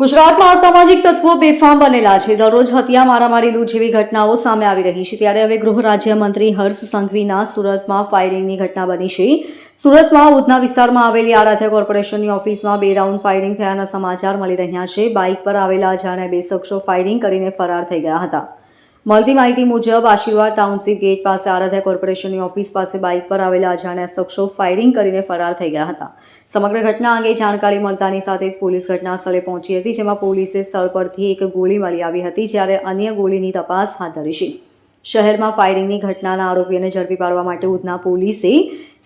ગુજરાતમાં અસામાજિક તત્વો બેફામ બનેલા છે. દરરોજ હત્યા, મારામારી, લૂંટ જેવી ઘટનાઓ સામે આવી રહી છે. ત્યારે હવે ગૃહ રાજ્યમંત્રી હર્ષ સંઘવીના સુરતમાં ફાયરિંગની ઘટના બની છે. સુરતમાં ઉધના વિસ્તારમાં આવેલી આરાધ્યા કોર્પોરેશનની ઓફિસમાં 2 રાઉન્ડ ફાયરિંગ થયાના સમાચાર મળી રહ્યા છે. બાઇક પર આવેલા અજાણ્યા 2 શખ્સો ફાયરિંગ કરીને ફરાર થઈ ગયા હતા. મળતી માહિતી મુજબ આશીર્વાદ ટાઉનશીપ ગેટ પાસે આરાધ્યા કોર્પોરેશનની ઓફિસ પાસે બાઇક પર આવેલા અજાણ્યા શખ્સો ફાયરિંગ કરીને ફરાર થઈ ગયા હતા. સમગ્ર ઘટના અંગે જાણકારી મળતાની સાથે જ પોલીસ ઘટના સ્થળે પહોંચી હતી, જેમાં પોલીસે સ્થળ પરથી એક ગોળી મળી આવી હતી, જ્યારે અન્ય ગોળીની તપાસ હાથ ધરી છે. શહેરમાં ફાયરિંગની ઘટનાના આરોપીઓને ઝડપી પાડવા માટે ઉધના પોલીસે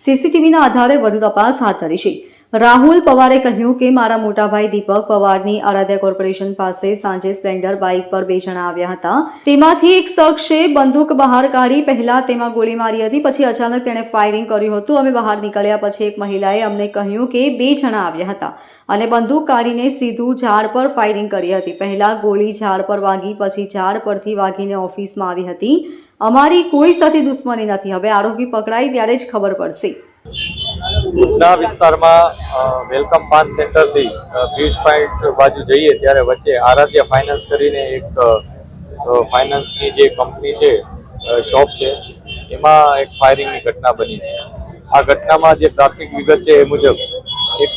સીસીટીવીના આધારે વધુ તપાસ હાથ ધરી છે. રાહુલ પવારે કહ્યું કે મારા મોટાભાઈ દીપક પવારની આરાધ્યા કોર્પોરેશન પાસે સાંજે સ્પ્લેન્ડર બાઇક પર 2 જણા આવ્યા હતા. તેમાંથી એક શખ્સે બંદૂક બહાર કાઢી પહેલા તેમાં ગોળી મારી હતી, પછી અચાનક તેણે ફાયરિંગ કર્યું હતું. અમે બહાર નીકળ્યા પછી એક મહિલાએ અમને કહ્યું કે 2 જણા આવ્યા હતા અને બંદૂક કાઢીને સીધું ઝાડ પર ફાયરિંગ કરી હતી. પહેલા ગોળી ઝાડ પર વાગી, પછી ઝાડ પરથી વાગીને ઓફિસમાં આવી હતી. અમારી કોઈ સાથે દુશ્મની નથી. હવે આરોપી પકડાય ત્યારે જ ખબર પડશે. ઉધના વિસ્તારમાં વેલકમ પાન સેન્ટરથી પિયુષ પોઈન્ટ બાજુ જઈએ ત્યારે વચ્ચે આરાધ્યા ફાઇનાન્સ કરીને એક ફાઇનાન્સની જે કંપની છે, શોપ છે, એમાં એક ફાયરિંગની ઘટના બની છે. આ ઘટનામાં જે પ્રાથમિક વિગત છે એ મુજબ એક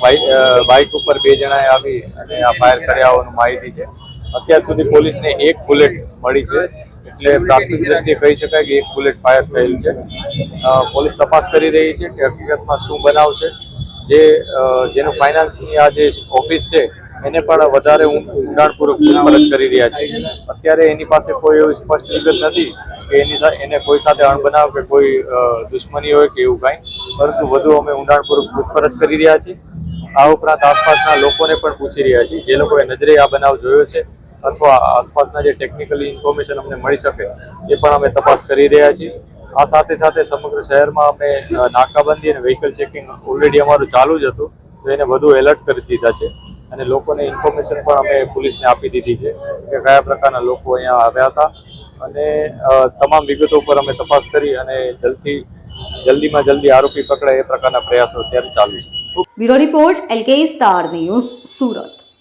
બાઇક ઉપર 2 જણાએ આવી અને આ ફાયર કર્યા હોવાની માહિતી છે. અત્યાર સુધી પોલીસને 1 બુલેટ મળી છે, એટલે પ્રાથમિક દ્રષ્ટિએ કહી શકાય કે 1 બુલેટ ફાયર થયેલ છે. પોલીસ તપાસ કરી રહી છે કે હકીકતમાં શું બનાવ છે. જેનું ફાઇનાન્સની આ જે ઓફિસ છે એને પણ વધારે ઊંડાણપૂર્વક પૂછપરછ કરી રહ્યા છે. અત્યારે એની પાસે કોઈ એવી સ્પષ્ટ વિગત નથી કે એને કોઈ સાથે અણબનાવ કે કોઈ દુશ્મની હોય કે એવું કાંઈ, પરંતુ વધુ અમે ઊંડાણપૂર્વક પૂછપરછ કરી રહ્યા છીએ. આ ઉપરાંત આસપાસના લોકોને પણ પૂછી રહ્યા છીએ, જે લોકોએ નજરે આ બનાવ જોયો છે અથવા આસપાસના જે ટેકનિકલી ઇન્ફોર્મેશન અમને મળી શકે એ પણ અમે તપાસ કરી રહ્યા છીએ. આ સાથે સાથે સમગ્ર શહેરમાં અમે નાકાબંધી અને વ્હીકલ ચેકિંગ ઓલરેડી અમારું ચાલુ જ હતું, તો એને વધુ એલર્ટ કરી દીધા છે અને લોકોને ઇન્ફોર્મેશન પણ અમે પોલીસને આપી દીધી છે કે કયા પ્રકારના લોકો અહીંયા આવ્યા હતા અને તમામ વિગતો પર અમે તપાસ કરી અને જલ્દીમાં જલ્દી આરોપી પકડાય એ પ્રકારના પ્રયાસો અત્યારે ચાલુ છે. Bureau report LK star news, Surat.